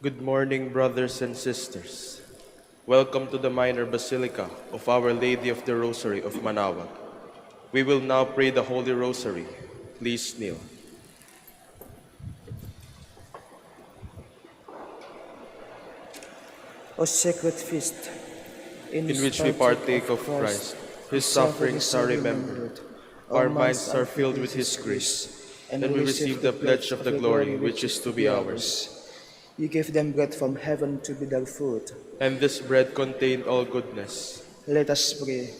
Good morning, brothers and sisters. Welcome to the minor Basilica of Our Lady of the Rosary of Manaoag. We will now pray the Holy Rosary. Please kneel. O sacred feast, In which we partake of Christ, His sufferings are remembered. Our minds are filled with His grace, and we receive the pledge of the glory which is to be ours. You gave them bread from heaven to be their food. And this bread contained all goodness. Let us pray.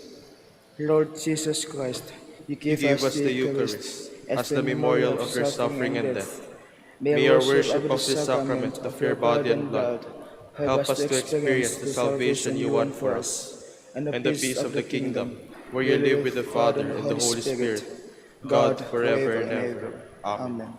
Lord Jesus Christ, you You gave gave us the Eucharist as the memorial of your suffering and death. May our worship of this sacrament of your body and blood help us to experience the salvation you won for us, and the peace of the kingdom, where you live with the Father and the Holy Spirit, God forever and ever. Amen.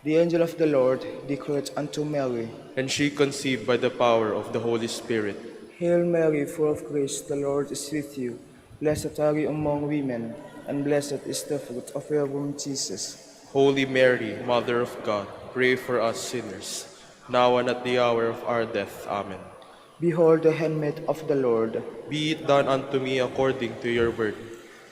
The angel of the Lord declared unto Mary, And she conceived by the power of the Holy Spirit. Hail Mary, full of grace, the Lord is with you. Blessed are you among women, and blessed is the fruit of your womb, Jesus. Holy Mary, Mother of God, pray for us sinners, now and at the hour of our death. Amen. Behold the handmaid of the Lord. Be it done unto me according to your word.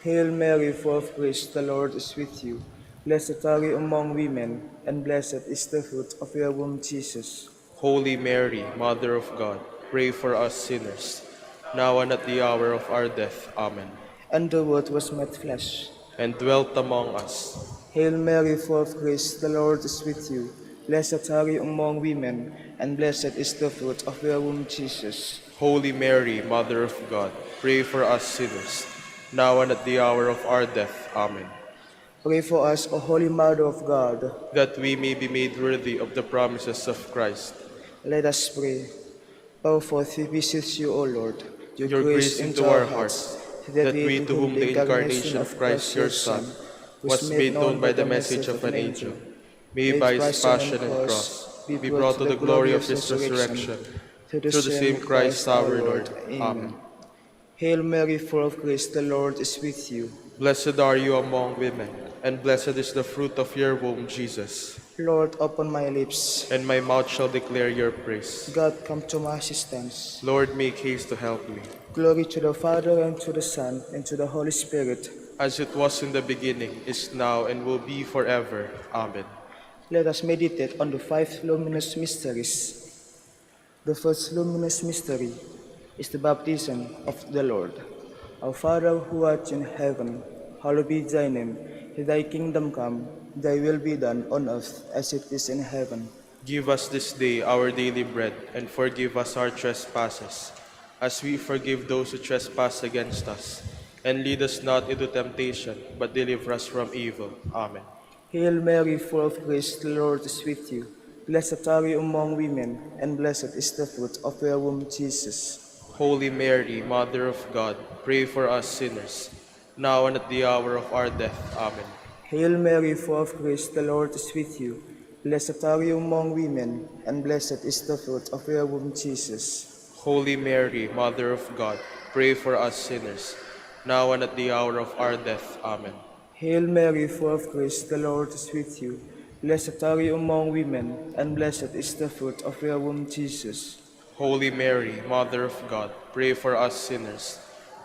Hail Mary, full of grace, the Lord is with you. Blessed are you among women, and blessed is the fruit of your womb, Jesus. Holy Mary, Mother of God, pray for us sinners, now and at the hour of our death. Amen. And the Word was made flesh, and dwelt among us. Hail Mary, full of grace, the Lord is with you. Blessed are you among women, and blessed is the fruit of your womb, Jesus. Holy Mary, Mother of God, pray for us sinners, now and at the hour of our death. Amen. Pray for us, O Holy Mother of God, that we may be made worthy of the promises of Christ. Let us pray. Pour forth, we beseech you, O Lord, your grace into our hearts, that we, to whom the incarnation of Christ your Son was made known by the message of an angel, may by his passion and cross be brought to the glory of his resurrection, through the same Christ our Lord. Amen. Hail Mary, full of grace, the Lord is with you. Blessed are you among women, and blessed is the fruit of your womb, Jesus. Lord, open my lips, and my mouth shall declare your praise. God, come to my assistance. Lord, make haste to help me. Glory to the Father, and to the Son, and to the Holy Spirit. As it was in the beginning, is now, and will be forever. Amen. Let us meditate on the 5 luminous mysteries. The first luminous mystery is the baptism of the Lord. Our Father, who art in heaven, hallowed be thy name. Thy kingdom come, thy will be done on earth as it is in heaven. Give us this day our daily bread, and forgive us our trespasses, as we forgive those who trespass against us. And lead us not into temptation, but deliver us from evil. Amen. Hail Mary, full of grace, the Lord is with you. Blessed are you among women, and blessed is the fruit of your womb, Jesus. Holy Mary, Mother of God, pray for us sinners, now and at the hour of our death. Amen. Hail Mary, full of grace, the Lord is with you. Blessed are you among women, and blessed is the fruit of your womb, Jesus. Holy Mary, Mother of God, pray for us sinners, now and at the hour of our death. Amen. Hail Mary, full of grace, the Lord is with you. Blessed are you among women, and blessed is the fruit of your womb, Jesus. Holy Mary, Mother of God, pray for us sinners,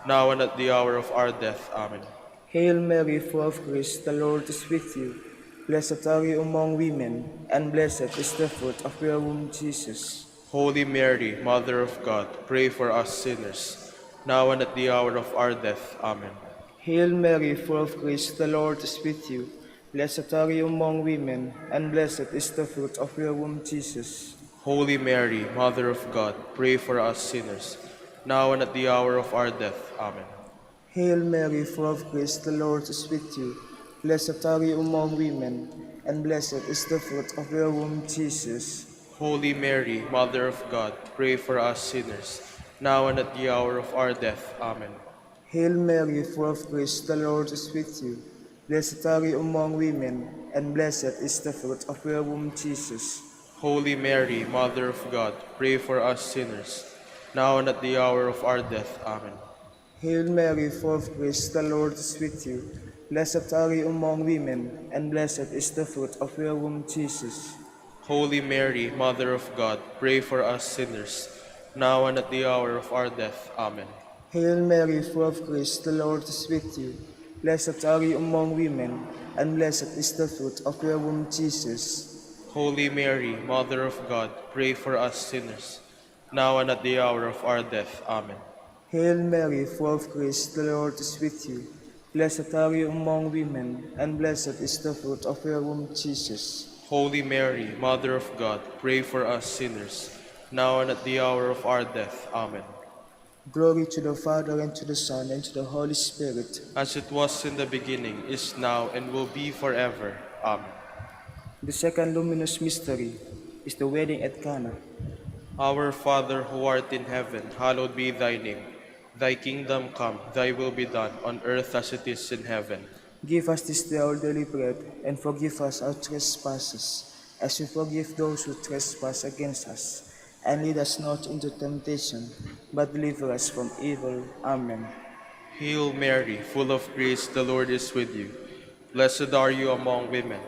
now and at the hour of our death. Amen. Hail Mary, full of grace, the Lord is with you. Blessed are you among women, and blessed is the fruit of your womb, Jesus. Holy Mary, Mother of God, pray for us sinners, now and at the hour of our death. Amen. Hail Mary, full of grace, the Lord is with you. Blessed are you among women, and blessed is the fruit of your womb, Jesus. Holy Mary, Mother of God, pray for us sinners, now and at the hour of our death. Amen. Hail Mary, full of grace, the Lord is with you. Blessed are you among women, and blessed is the fruit of your womb, Jesus. Holy Mary, Mother of God, pray for us sinners, now and at the hour of our death. Amen. Hail Mary, full of grace, the Lord is with you. Blessed are you among women, and blessed is the fruit of your womb, Jesus. Holy Mary, Mother of God, pray for us sinners, now and at the hour of our death. Amen. Hail Mary, full of grace, the Lord is with you. Blessed are you among women, and blessed is the fruit of your womb, Jesus. Holy Mary, Mother of God, pray for us sinners, now and at the hour of our death. Amen. Hail Mary, full of grace, the Lord is with you. Blessed are you among women, and blessed is the fruit of your womb, Jesus. Holy Mary, Mother of God, pray for us sinners, now and at the hour of our death. Amen. Hail Mary, full of grace, the Lord is with you. Blessed are you among women, and blessed is the fruit of your womb, Jesus. Holy Mary, Mother of God, pray for us sinners, now and at the hour of our death. Amen. Glory to the Father, and to the Son, and to the Holy Spirit. As it was in the beginning, is now, and will be forever. Amen. The second luminous mystery is the wedding at Cana. Our Father who art in heaven, hallowed be thy name. Thy kingdom come, thy will be done, on earth as it is in heaven. Give us this day our daily bread, and forgive us our trespasses, as we forgive those who trespass against us. And lead us not into temptation, but deliver us from evil. Amen. Hail Mary, full of grace, the Lord is with you. Blessed are you among women,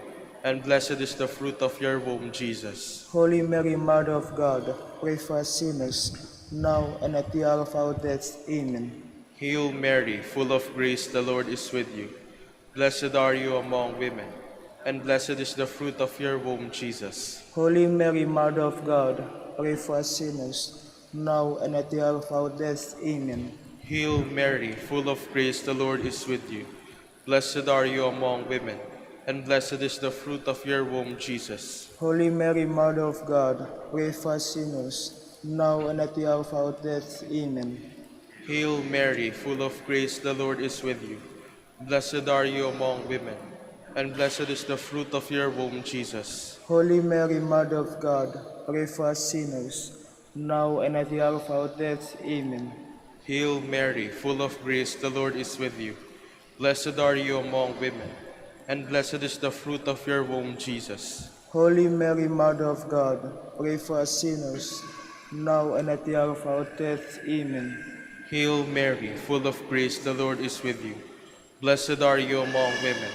and blessed is the fruit of your womb, Jesus. Holy Mary, Mother of God, pray for us sinners, now and at the hour of our death. Amen. Hail Mary, full of grace, the Lord is with you. Blessed are you among women, and blessed is the fruit of your womb, Jesus. Holy Mary, Mother of God, pray for us sinners, now and at the hour of our death. Amen. Hail Mary, full of grace, the Lord is with you. Blessed are you among women, and blessed is the fruit of your womb, Jesus. Holy Mary, Mother of God, pray for us sinners, now and at the hour of our death. Amen. Hail Mary, full of grace, the Lord is with you. Blessed are you among women, and blessed is the fruit of your womb, Jesus. Holy Mary, Mother of God, pray for us sinners, now and at the hour of our death. Amen. Hail Mary, full of grace, the Lord is with you. Blessed are you among women, and blessed is the fruit of your womb, Jesus. Holy Mary, Mother of God, pray for us sinners, now and at the hour of our death. Amen. Hail Mary, full of grace, the Lord is with you. Blessed are you among women,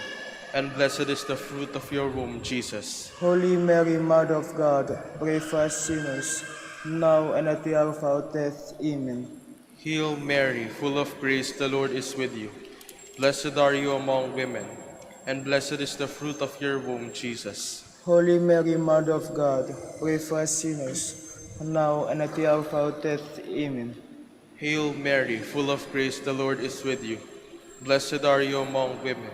and blessed is the fruit of your womb, Jesus. Holy Mary, Mother of God, pray for us sinners, now and at the hour of our death. Amen. Hail Mary, full of grace, the Lord is with you. Blessed are you among women, and blessed is the fruit of your womb, Jesus. Holy Mary, Mother of God, pray for us sinners, now and at the hour of our death. Amen. Hail Mary, full of grace, the Lord is with you. Blessed are you among women,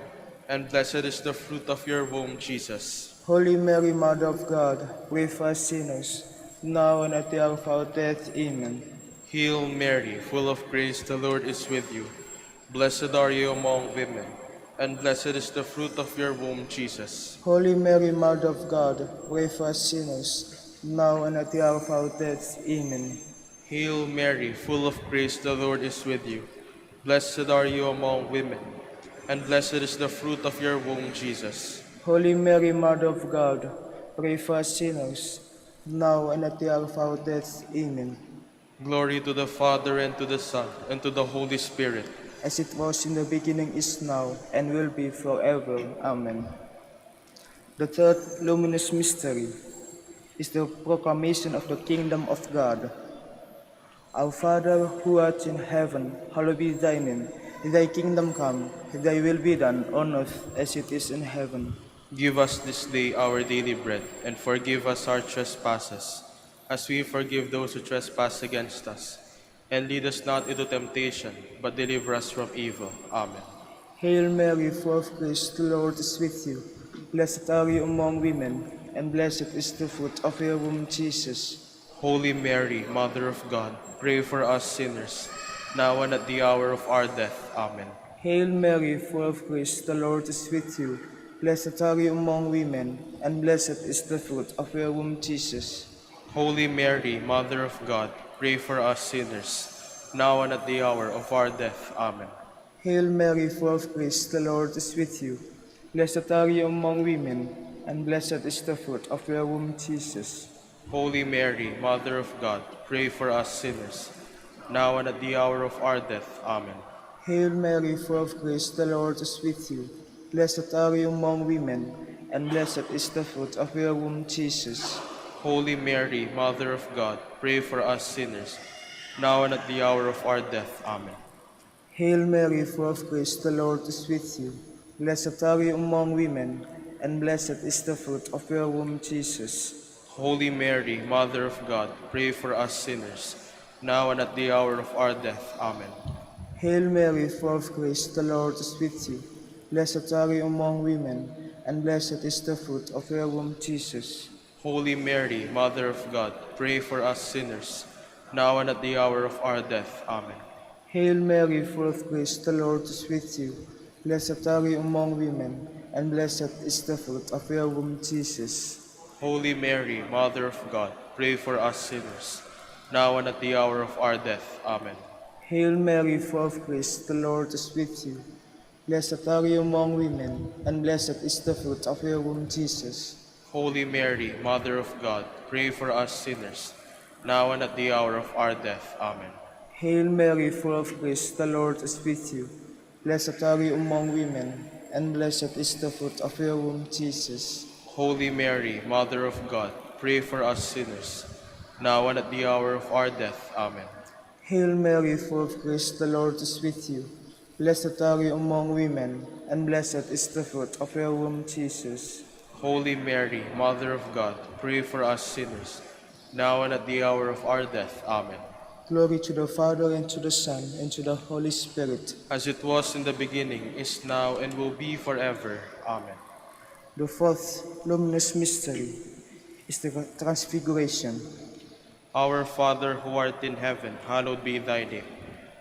and blessed is the fruit of your womb, Jesus. Holy Mary, Mother of God, pray for us sinners, now and at the hour of our death. Amen. Hail Mary, full of grace, the Lord is with you. Blessed are you among women, and blessed is the fruit of your womb, Jesus. Holy Mary, Mother of God, pray for us sinners, now and at the hour of our death. Amen. Hail Mary, full of grace, the Lord is with you. Blessed are you among women, and blessed is the fruit of your womb, Jesus. Holy Mary, Mother of God, pray for us sinners, now and at the hour of our death. Amen. Glory to the Father, and to the Son, and to the Holy Spirit. As it was in the beginning, is now, and will be forever. Amen. The third luminous mystery is the proclamation of the kingdom of God. Our Father, who art in heaven, hallowed be thy name. Thy kingdom come, thy will be done on earth as it is in heaven. Give us this day our daily bread, and forgive us our trespasses, as we forgive those who trespass against us. And lead us not into temptation, but deliver us from evil. Amen. Hail Mary, full of grace, the Lord is with you. Blessed are you among women, and blessed is the fruit of your womb, Jesus. Holy Mary, Mother of God, pray for us sinners, now and at the hour of our death. Amen. Hail Mary, full of grace, the Lord is with you. Blessed are you among women, and blessed is the fruit of your womb, Jesus. Holy Mary, Mother of God, pray for us sinners, now and at the hour of our death. Amen. Hail Mary, full of grace, the Lord is with you. Blessed are you among women, and blessed is the fruit of your womb, Jesus. Holy Mary, Mother of God, pray for us sinners, now and at the hour of our death. Amen. Hail Mary, full of grace, the Lord is with you. Blessed are you among women, and blessed is the fruit of your womb, Jesus. Holy Mary, Mother of God, pray for us sinners, now and at the hour of our death. Amen. Hail Mary, full of grace, the Lord is with you. Blessed are you among women, and blessed is the fruit of your womb, Jesus. Holy Mary, Mother of God, pray for us sinners, now and at the hour of our death. Amen. Hail Mary, full of grace, the Lord is with you. Blessed are you among women, and blessed is the fruit of your womb, Jesus. Holy Mary, Mother of God, pray for us sinners, now and at the hour of our death. Amen. Hail Mary, full of grace, the Lord is with you. Blessed are you among women, and blessed is the fruit of your womb, Jesus. Holy Mary, Mother of God, pray for us sinners, now and at the hour of our death. Amen. Hail Mary, full of grace, the Lord is with you. Blessed are you among women, and blessed is the fruit of your womb, Jesus. Holy Mary, Mother of God, pray for us sinners, now and at the hour of our death. Amen. Hail Mary, full of grace, the Lord is with you. Blessed are you among women, and blessed is the fruit of your womb, Jesus. Holy Mary, Mother of God, pray for us sinners, now and at the hour of our death. Amen. Hail Mary, full of grace, the Lord is with you. Blessed are you among women, and blessed is the fruit of your womb, Jesus. Holy Mary, Mother of God, pray for us sinners, now and at the hour of our death. Amen. Glory to the Father, and to the Son, and to the Holy Spirit. As it was in the beginning, is now, and will be forever. Amen. The fourth luminous mystery is the Transfiguration. Our Father who art in heaven, hallowed be thy name.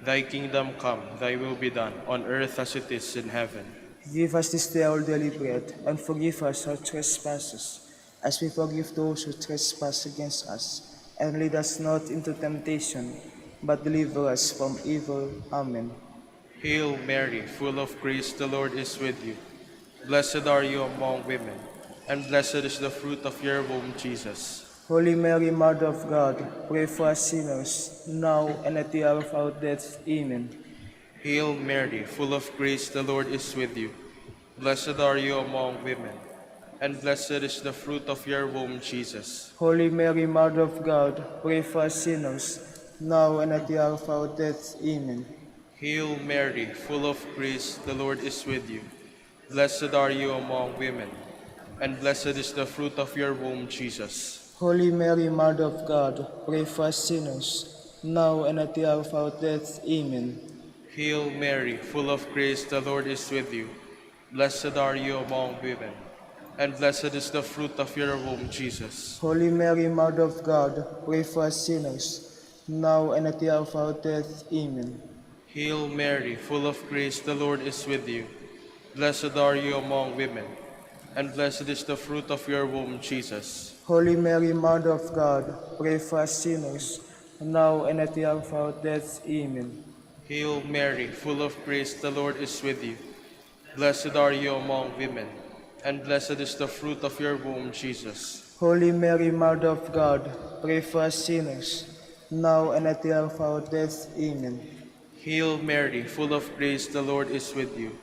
Thy kingdom come, thy will be done, on earth as it is in heaven. Give us this day our daily bread, and forgive us our trespasses, as we forgive those who trespass against us. And lead us not into temptation, but deliver us from evil. Amen. Hail Mary, full of grace, the Lord is with you. Blessed are you among women, and blessed is the fruit of your womb, Jesus. Holy Mary, Mother of God, pray for us sinners, now and at the hour of our death. Amen. Hail Mary, full of grace, the Lord is with you. Blessed are you among women, and blessed is the fruit of your womb, Jesus. Holy Mary, Mother of God, pray for us sinners, now and at the hour of our death. Amen. Hail Mary, full of grace, the Lord is with you. Blessed are you among women, and blessed is the fruit of your womb, Jesus. Holy Mary, Mother of God, pray for us sinners, now and at the hour of our death. Amen. Hail Mary, full of grace, the Lord is with you. Blessed are you among women, and blessed is the fruit of your womb, Jesus. Holy Mary, Mother of God, pray for us sinners, now and at the hour of our death. Amen. Hail Mary, full of grace, the Lord is with you. Blessed are you among women, and blessed is the fruit of your womb, Jesus. Holy Mary, Mother of God, pray for us sinners, now and at the hour of our death. Amen. Hail Mary, full of grace, the Lord is with you. Blessed are you among women, and blessed is the fruit of your womb, Jesus. Holy Mary, Mother of God, pray for us sinners, now and at the hour of our death. Amen. Hail Mary, full of grace, the Lord is with you.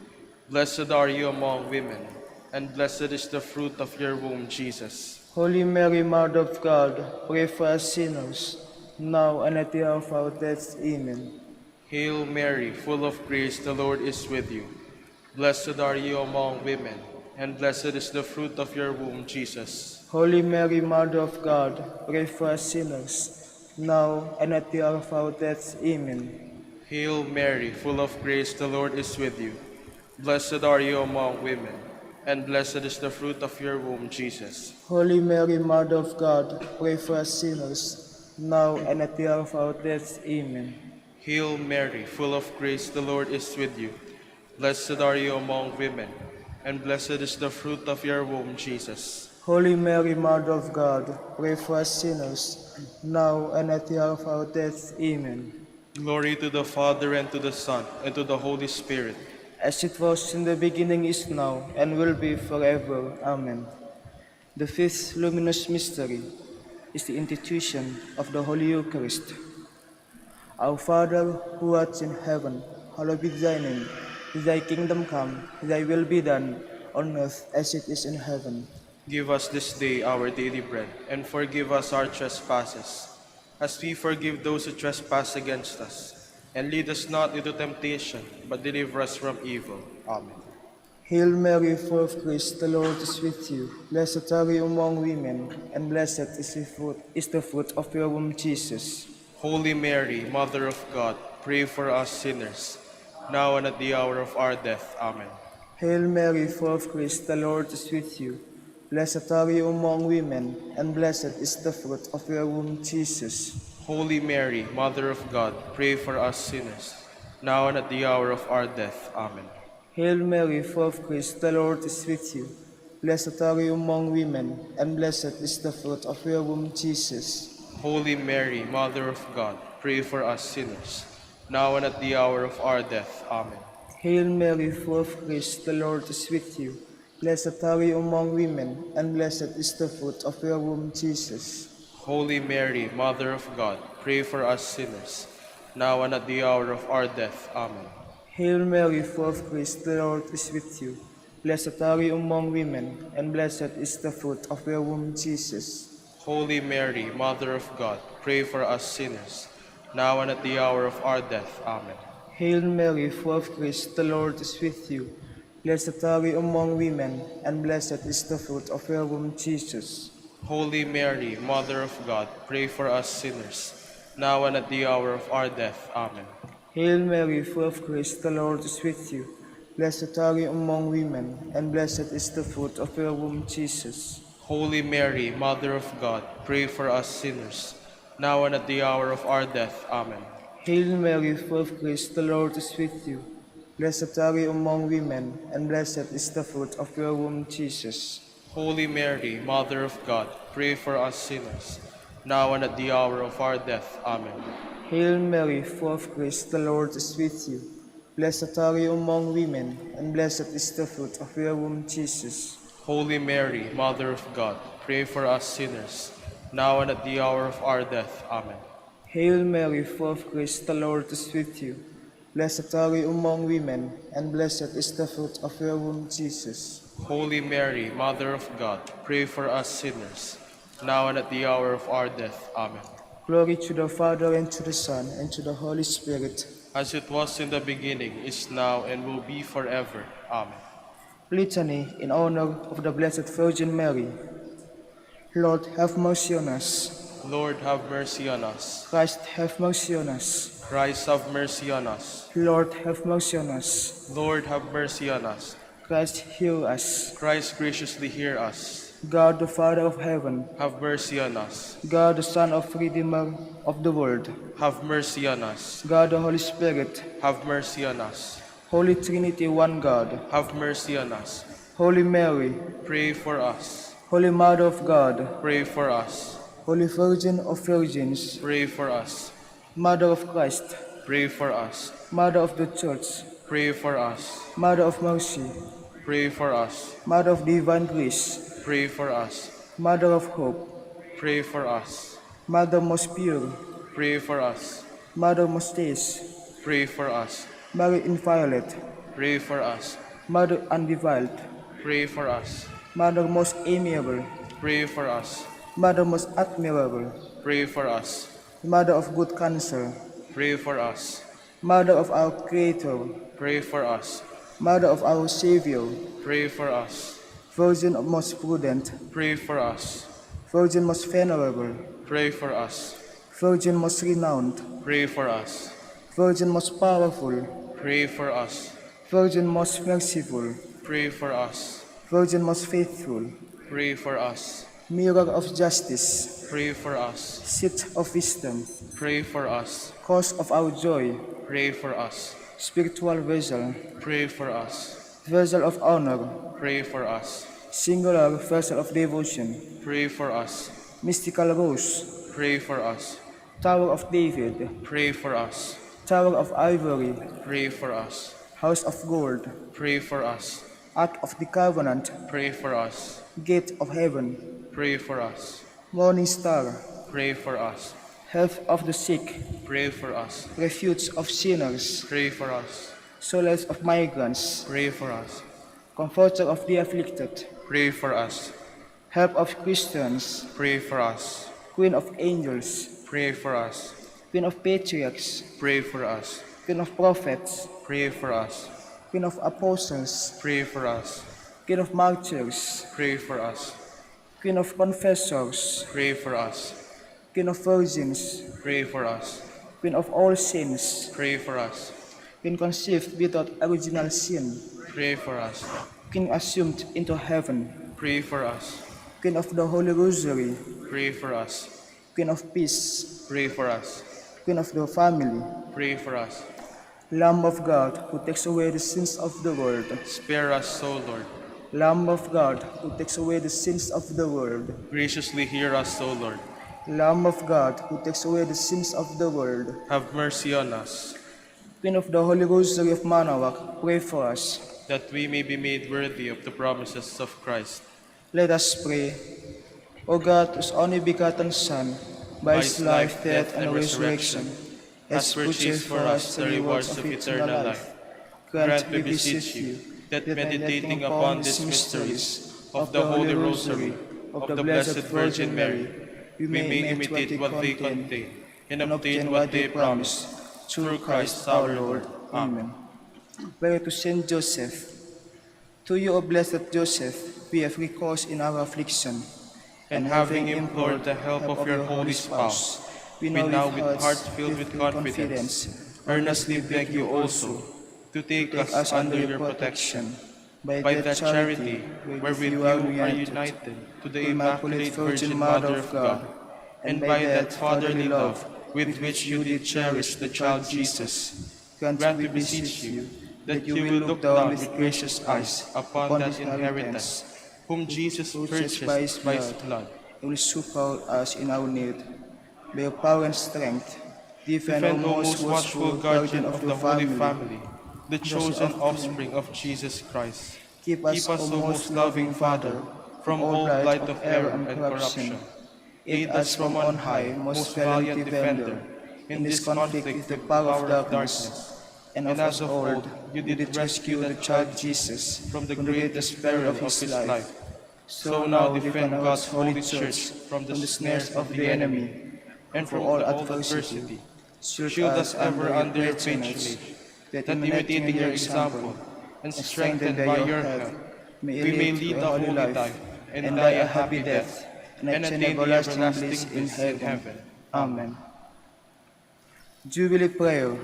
Blessed are you among women, and blessed is the fruit of your womb, Jesus. Holy Mary, Mother of God, pray for us sinners, now and at the hour of our death. Amen. Hail Mary, full of grace, the Lord is with you. Blessed are you among women, and blessed is the fruit of your womb, Jesus. Holy Mary, Mother of God, pray for us sinners, now and at the hour of our death. Amen. Hail Mary, full of grace, the Lord is with you. Blessed are you among women, and blessed is the fruit of your womb, Jesus. Holy Mary, Mother of God, pray for us sinners, now and at the hour of our death. Amen. Hail Mary, full of grace, the Lord is with you. Blessed are you among women, and blessed is the fruit of your womb, Jesus. Holy Mary, Mother of God, pray for us sinners, now and at the hour of our death. Amen. Glory to the Father, and to the Son, and to the Holy Spirit. As it was in the beginning, is now, and will be forever. Amen. The fifth luminous mystery is the institution of the Holy Eucharist. Our Father, who art in heaven, hallowed be thy name. Thy kingdom come, thy will be done, on earth as it is in heaven. Give us this day our daily bread, and forgive us our trespasses, as we forgive those who trespass against us. And lead us not into temptation, but deliver us from evil. Amen. Hail Mary, full of grace, the Lord is with you. Blessed are you among women, and blessed is the fruit of your womb, Jesus. Holy Mary, Mother of God, pray for us sinners, now and at the hour of our death. Amen. Hail Mary, full of grace, the Lord is with you. Blessed are you among women, and blessed is the fruit of your womb, Jesus. Holy Mary, Mother of God, pray for us sinners, now and at the hour of our death. Amen. Hail Mary, full of grace, the Lord is with you. Blessed are you among women, and blessed is the fruit of your womb, Jesus. Holy Mary, Mother of God, pray for us sinners, now and at the hour of our death. Amen. Hail Mary, full of grace, the Lord is with you. Blessed are you among women, and blessed is the fruit of your womb, Jesus. Holy Mary, Mother of God, pray for us sinners, now and at the hour of our death. Amen. Hail Mary, full of grace, the Lord is with you. Blessed are you among women, and blessed is the fruit of your womb, Jesus. Holy Mary, Mother of God, pray for us sinners, now and at the hour of our death. Amen. Hail Mary, full of grace, the Lord is with you. Blessed are you among women, and blessed is the fruit of your womb, Jesus. Holy Mary, Mother of God, pray for us sinners, now and at the hour of our death. Amen. Hail Mary, full of grace, the Lord is with you. Blessed are you among women, and blessed is the fruit of your womb, Jesus. Holy Mary, Mother of God, pray for us sinners, now and at the hour of our death. Amen. Hail Mary, full of grace, the Lord is with you. Blessed are you among women, and blessed is the fruit of your womb, Jesus. Holy Mary, Mother of God, pray for us sinners, now and at the hour of our death. Amen. Hail Mary, full of grace, the Lord is with you. Blessed are you among women, and blessed is the fruit of your womb, Jesus. Holy Mary, Mother of God, pray for us sinners, now and at the hour of our death. Amen. Hail Mary, full of grace, the Lord is with you. Blessed are you among women, and blessed is the fruit of your womb, Jesus. Holy Mary, Mother of God, pray for us sinners, now and at the hour of our death. Amen. Glory to the Father, and to the Son, and to the Holy Spirit. As it was in the beginning, is now, and will be forever. Amen. Litany in honor of the Blessed Virgin Mary. Lord, have mercy on us. Lord, have mercy on us. Christ, have mercy on us. Christ, have mercy on us. Lord, have mercy on us. Lord, have mercy on us. Christ, hear us. Christ, graciously hear us. God, the Father of heaven, Have mercy on us. God, the Son of Redeemer of the world, Have mercy on us. God, the Holy Spirit, Have mercy on us. Holy Trinity, one God, Have mercy on us. Holy Mary, Pray for us. Holy Mother of God, Pray for us. Holy Virgin of Virgins, Pray for us. Mother of Christ, Pray for us. Mother of the Church, Pray for us. Mother of Mercy, Pray for us. Mother of Divine Grace, Pray for us. Mother of Hope, Pray for us. Mother most pure, Pray for us. Mother most chaste, Pray for us. Mary inviolate, Pray for us. Mother undefiled, Pray for us. Mother most amiable, Pray for us. Mother most admirable, Pray for us. Mother of good counsel, Pray for us. Mother of our Creator, Pray for us. Mother of our Savior, Pray for us. Virgin most prudent, Pray for us. Virgin most venerable, Pray for us. Virgin most renowned, Pray for us. Virgin most powerful, Pray for us. Virgin most merciful, Pray for us. Virgin most faithful, Pray for us. Mirror of justice, Pray for us. Seat of wisdom, Pray for us. Cause of our joy, Pray for us. Spiritual vessel, Pray for us. Vessel of honor, Pray for us. Singular vessel of devotion, Pray for us. Mystical rose, Pray for us. Tower of David, Pray for us. Tower of ivory, Pray for us. House of gold, Pray for us. Ark of the covenant, Pray for us. Gate of heaven, Pray for us. Morning star, Pray for us. Health of the sick, Pray for us. Refuge of sinners, Pray for us. Solace of migrants, Pray for us. Comforter of the afflicted, pray for us. help of Christians, Pray for us. Queen of angels, Pray for us. Queen of patriarchs, Pray for us. Queen of prophets, Pray for us. Queen of apostles, Pray for us. Queen of martyrs, Pray for us. Queen of confessors, Pray for us. Queen of virgins, Pray for us. Queen of all saints, Pray for us. Queen conceived without original sin, Pray for us. Queen assumed into heaven, Pray for us. Queen of the Holy Rosary, Pray for us. Queen of peace, Pray for us. Queen of the family, Pray for us. Lamb of God, who takes away the sins of the world, Spare us, O Lord. Lamb of God, who takes away the sins of the world, Graciously hear us, O Lord. Lamb of God, who takes away the sins of the world, Have mercy on us, Queen of the Holy Rosary of Manaoag, pray for us. that we may be made worthy of the promises of Christ. Let us pray. O God, whose only begotten Son, by his life, death, and resurrection, has purchased for us the rewards of eternal life, grant, we beseech you, that meditating upon these mysteries of the Holy Rosary of the Blessed Virgin Mary, we may imitate what they contain and obtain what they promise, through Christ our Lord. Amen. Prayer to Saint Joseph. To you, O blessed Joseph, we have recourse in our affliction, And having implored the help of your holy spouse, we now with hearts filled with confidence, earnestly beg you also to take us under your protection, by that charity wherewith you are united to the Immaculate Virgin Mother of God, and by that fatherly love with which you did cherish the child Jesus. Grant, we beseech you, that you will look down with gracious eyes upon that inheritance, whom Jesus purchased by his blood, and will succor us in our need. By your power and strength, defend, O most watchful guardian of the Holy Family, the chosen offspring of Jesus Christ. Keep us, O most loving Father, from all blight of error and corruption. Aid us from on high, most valiant defender, in this conflict with the power of darkness. And of us all, you did rescue the child Jesus from the greatest peril of his life. So now defend God's holy church from the snares of the enemy, and from all adversity. Shield us ever under your patronage, that imitating your example, and strengthened by your help, we may lead a holy life, and die a happy death, and attain everlasting bliss in heaven. Amen. Jubilee Prayer.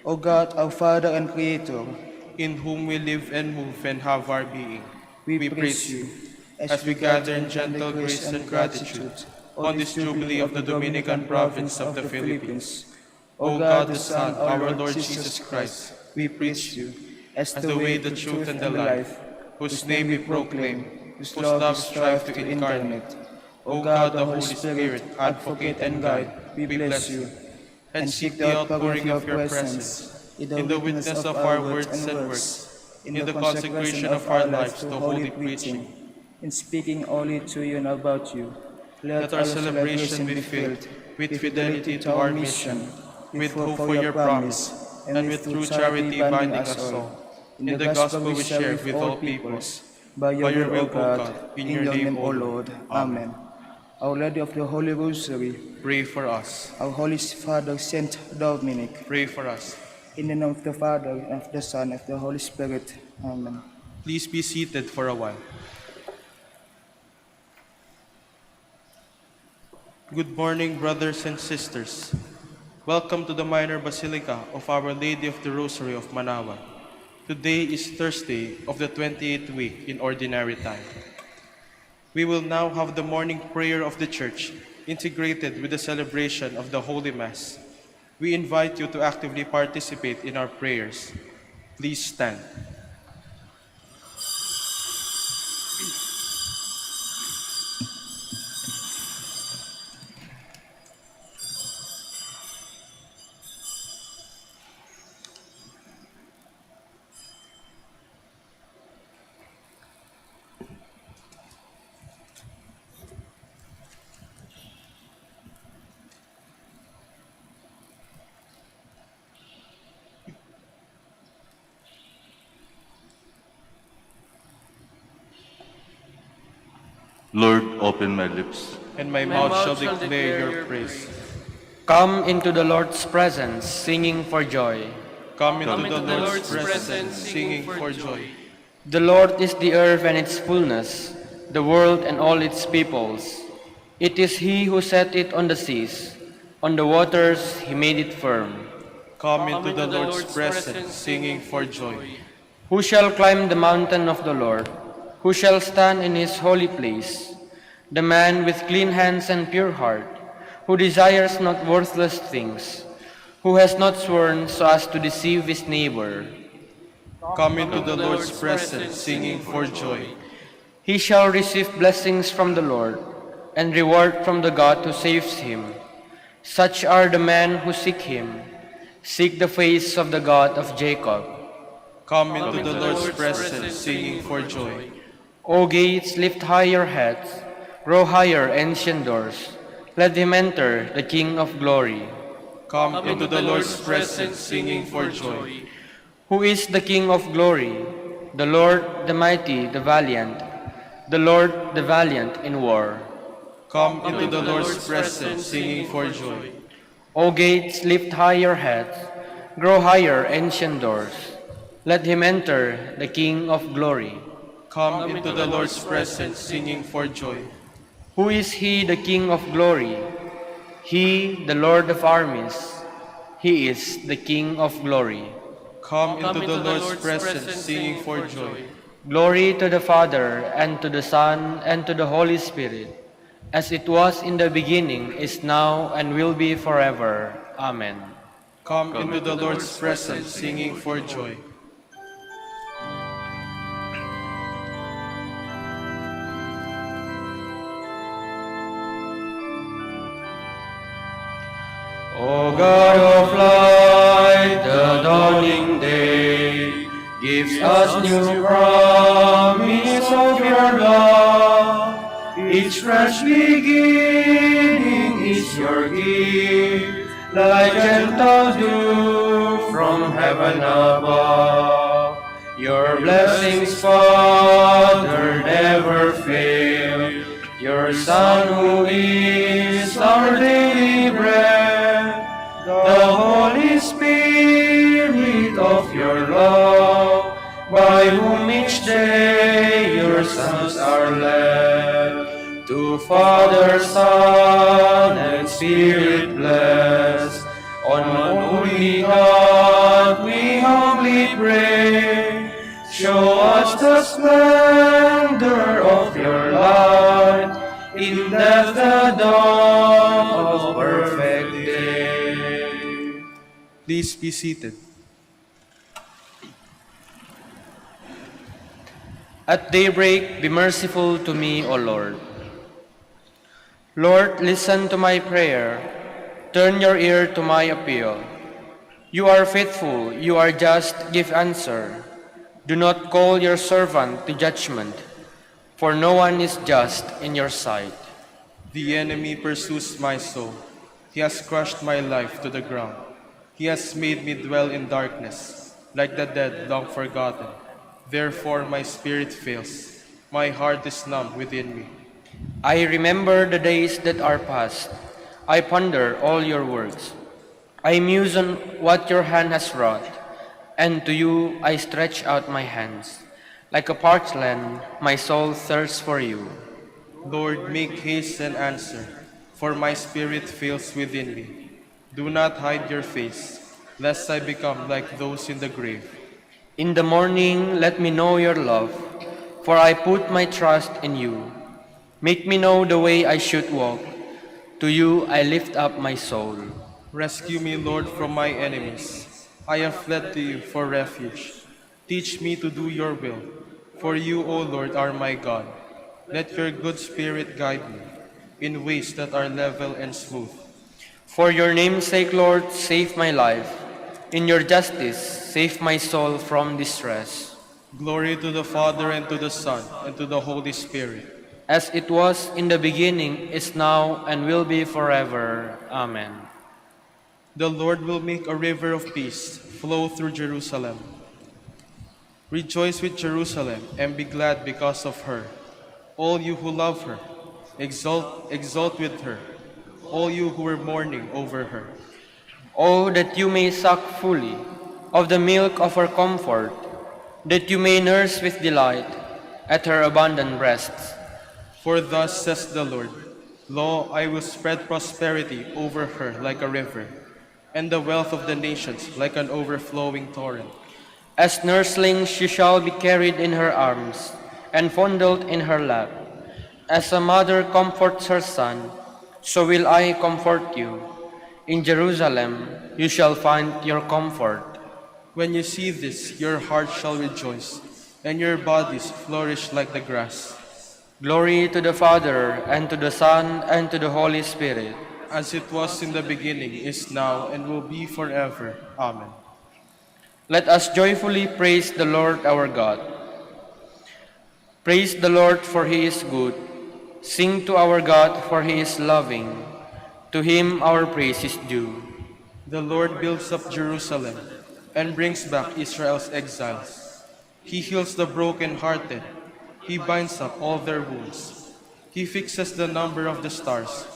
O God, our Father and Creator, in whom we live and move and have our being, we praise you, as we gather in gentle grace and gratitude on this Jubilee of the Dominican province of the Philippines. O God, the Son, our Lord Jesus Christ, we praise you, as the way, the truth, and the life, whose name we proclaim, whose love we strive to incarnate. O God, the Holy Spirit, advocate and guide, we bless you, and seek the outpouring of your presence in the witness of our words and works, in the consecration of our lives to holy preaching, in speaking only to you and about you. Let our celebration be filled with fidelity to our mission, with hope for your promise, and with true charity binding us all, in the gospel we share with all peoples, by your will, O God, in your name, O Lord. Amen. Our Lady of the Holy Rosary, Pray for us. our Holy Father, Saint Dominic, Pray for us. in the name of the Father, and of the Son, and of the Holy Spirit. Amen. Please be seated for a while. Good morning, brothers and sisters. Welcome to the Minor Basilica of Our Lady of the Rosary of Manawa. Today is Thursday of the 28th week in Ordinary Time. We will now have the morning prayer of the Church integrated with the celebration of the Holy Mass. We invite you to actively participate in our prayers. Please stand. Lord, open my lips. and my mouth shall declare your praise. Come into the Lord's presence, singing for joy. Come into the Lord's presence, singing for joy. The Lord is the earth and its fullness, the world and all its peoples. It is He who set it on the seas, on the waters He made it firm. Come into the Lord's presence, singing for joy. Who shall climb the mountain of the Lord? Who shall stand in His holy place? The man with clean hands and pure heart, who desires not worthless things, who has not sworn so as to deceive his neighbor. Come into the Lord's presence, singing for joy. He shall receive blessings from the Lord, and reward from the God who saves him. Such are the men who seek Him, seek the face of the God of Jacob. Come into the Lord's presence, singing for joy. O gates, lift high your heads, grow higher, ancient doors. Let him enter, the King of glory. Come into the Lord's presence, singing for joy. Who is the King of glory? The Lord, the mighty, the valiant, the Lord, the valiant in war. Come into the Lord's presence, singing for joy. O gates, lift high your heads, grow higher, ancient doors. Let him enter, the King of glory. Come into the Lord's presence, singing for joy. Who is He, the King of glory? He, the Lord of armies. He is the King of glory. Come into the Lord's presence, singing for joy. Glory to the Father, and to the Son, and to the Holy Spirit, as it was in the beginning, is now, and will be forever. Amen. Come into the Lord's presence, singing for joy. O God of light, the dawning day gives us new promise of your love. Each fresh beginning is your gift, like gentle dew from heaven above. Your blessings, Father, never fail. Your Son, who is our daily bread, the Holy Spirit of your love, by whom each day your sons are led. To Father, Son, and Spirit bless, on one only God we humbly pray. Show us the splendor of your light, in death the dawn of perfect day. Please be seated. At daybreak, be merciful to me, O Lord. Lord, listen to my prayer. Turn your ear to my appeal. You are faithful, you are just, give answer. Do not call your servant to judgment, for no one is just in your sight. The enemy pursues my soul. He has crushed my life to the ground. He has made me dwell in darkness, like the dead long forgotten. Therefore my spirit fails. My heart is numb within me. I remember the days that are past. I ponder all your works. I muse on what your hand has wrought, and to you I stretch out my hands. Like a parched land, my soul thirsts for you. Lord, make haste and answer, for my spirit fails within me. Do not hide your face, lest I become like those in the grave. In the morning, let me know your love, for I put my trust in you. Make me know the way I should walk. To you I lift up my soul. Rescue me, Lord, from my enemies. I have fled to you for refuge. Teach me to do your will, for you, O Lord, are my God. Let your good spirit guide me in ways that are level and smooth. For your name's sake, Lord, save my life. In your justice, save my soul from distress. Glory to the Father, and to the Son, and to the Holy Spirit. As it was in the beginning, is now, and will be forever. Amen. The Lord will make a river of peace flow through Jerusalem. Rejoice with Jerusalem, and be glad because of her. All you who love her, exult with her. All you who are mourning over her. Oh, that you may suck fully of the milk of her comfort, that you may nurse with delight at her abundant breasts. For thus says the Lord, Lo, I will spread prosperity over her like a river, and the wealth of the nations like an overflowing torrent. As nurslings she shall be carried in her arms, and fondled in her lap. As a mother comforts her son, so will I comfort you. In Jerusalem you shall find your comfort. When you see this, your heart shall rejoice, and your bodies flourish like the grass. Glory to the Father, and to the Son, and to the Holy Spirit. As it was in the beginning, is now, and will be forever. Amen. Let us joyfully praise the Lord our God. Praise the Lord, for he is good. Sing to our God, for he is loving. To him our praise is due. The Lord builds up Jerusalem and brings back Israel's exiles. He heals the broken-hearted. He binds up all their wounds. He fixes the number of the stars.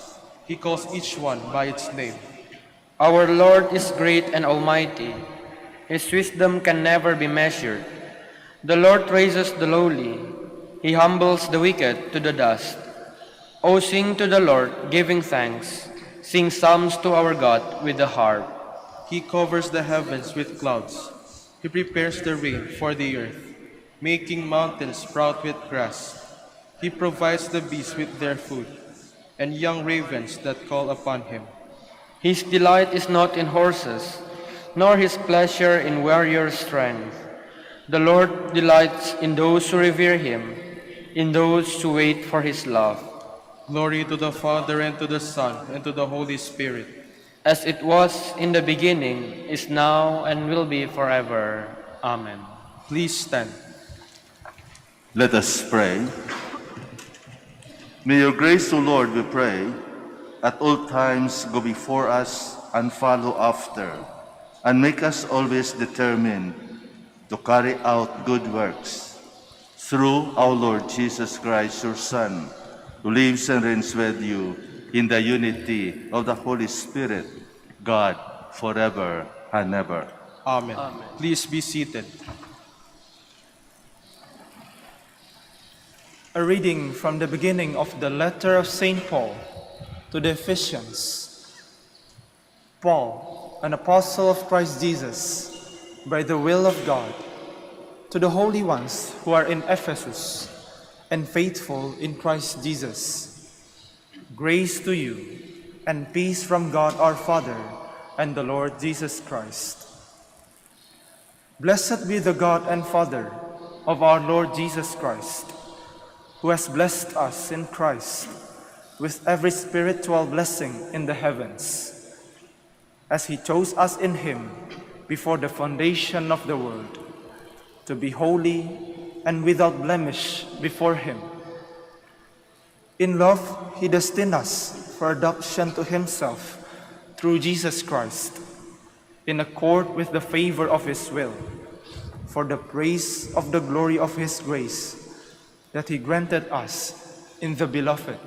He calls each one by its name. Our Lord is great and almighty. His wisdom can never be measured. The Lord raises the lowly. He humbles the wicked to the dust. O sing to the Lord, giving thanks. Sing psalms to our God with the harp. He covers the heavens with clouds. He prepares the rain for the earth, making mountains sprout with grass. He provides the beasts with their food, and young ravens that call upon him. His delight is not in horses, nor his pleasure in warrior strength. The Lord delights in those who revere him, in those who wait for his love. Glory to the Father, and to the Son, and to the Holy Spirit. As it was in the beginning, is now, and will be forever. Amen. Please stand. Let us pray. May your grace, O Lord, we pray, at all times go before us and follow after, and make us always determined to carry out good works. Through our Lord Jesus Christ, your Son, who lives and reigns with you in the unity of the Holy Spirit, God, forever and ever. Amen. Please be seated. A reading from the beginning of the letter of St. Paul to the Ephesians. Paul, an apostle of Christ Jesus, by the will of God, to the holy ones who are in Ephesus and faithful in Christ Jesus. Grace to you and peace from God our Father and the Lord Jesus Christ. Blessed be the God and Father of our Lord Jesus Christ, who has blessed us in Christ with every spiritual blessing in the heavens, as he chose us in him before the foundation of the world, to be holy and without blemish before him. In love, he destined us for adoption to himself through Jesus Christ, in accord with the favor of his will, for the praise of the glory of his grace that he granted us in the Beloved.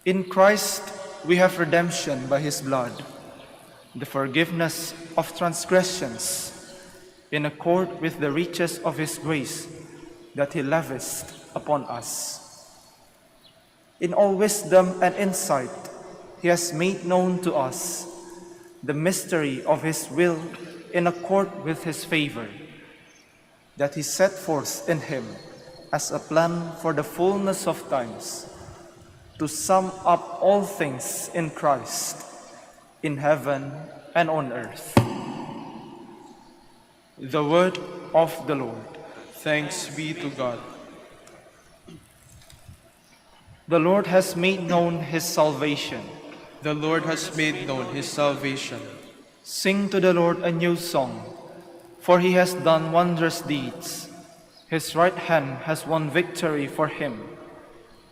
In Christ we have redemption by his blood, the forgiveness of transgressions, in accord with the riches of his grace that he lavished upon us. In all wisdom and insight, he has made known to us the mystery of his will in accord with his favor, that he set forth in him as a plan for the fullness of times, to sum up all things in Christ, in heaven and on earth. The word of the Lord. Thanks be to God. The Lord has made known his salvation. The Lord has made known his salvation. Sing to the Lord a new song, for he has done wondrous deeds. His right hand has won victory for him,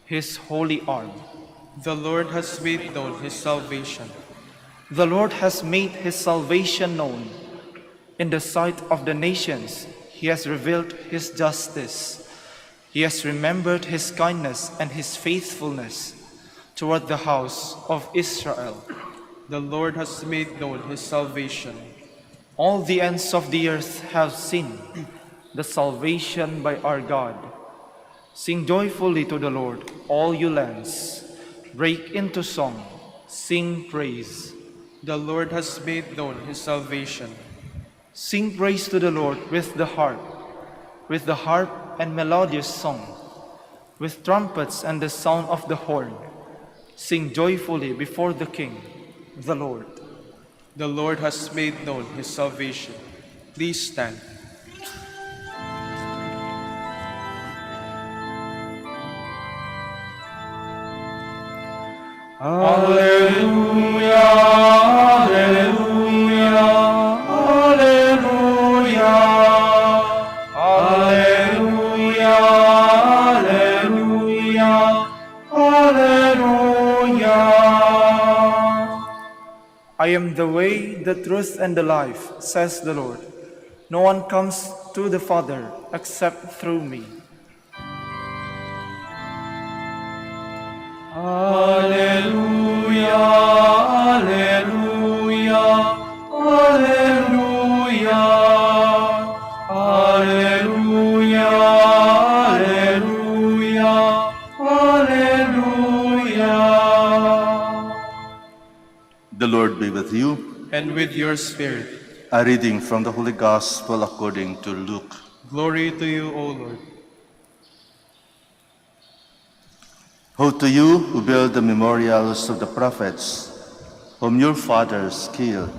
his holy arm. The Lord has made known his salvation. The Lord has made his salvation known. In the sight of the nations, he has revealed his justice. He has remembered his kindness and his faithfulness toward the house of Israel. The Lord has made known his salvation. All the ends of the earth have seen the salvation by our God. Sing joyfully to the Lord, all you lands. Break into song, sing praise. The Lord has made known his salvation. Sing praise to the Lord with the harp and melodious song, with trumpets and the sound of the horn. Sing joyfully before the King, the Lord. The Lord has made known his salvation. Please stand. Alleluia, alleluia, alleluia, alleluia, alleluia, alleluia. I am the way, the truth, and the life, says the Lord. No one comes to the Father except through me. Alleluia, alleluia, alleluia, alleluia, alleluia, alleluia. The Lord be with you. And with your spirit. A reading from the Holy Gospel according to Luke. Glory to you, O Lord. Woe to you who build the memorials of the prophets, whom your fathers killed.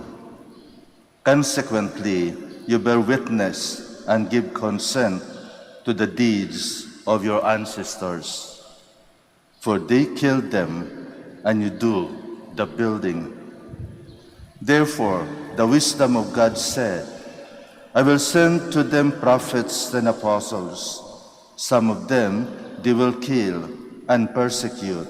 Consequently, you bear witness and give consent to the deeds of your ancestors. For they killed them, and you do the building. Therefore, the wisdom of God said, I will send to them prophets and apostles. Some of them they will kill and persecute,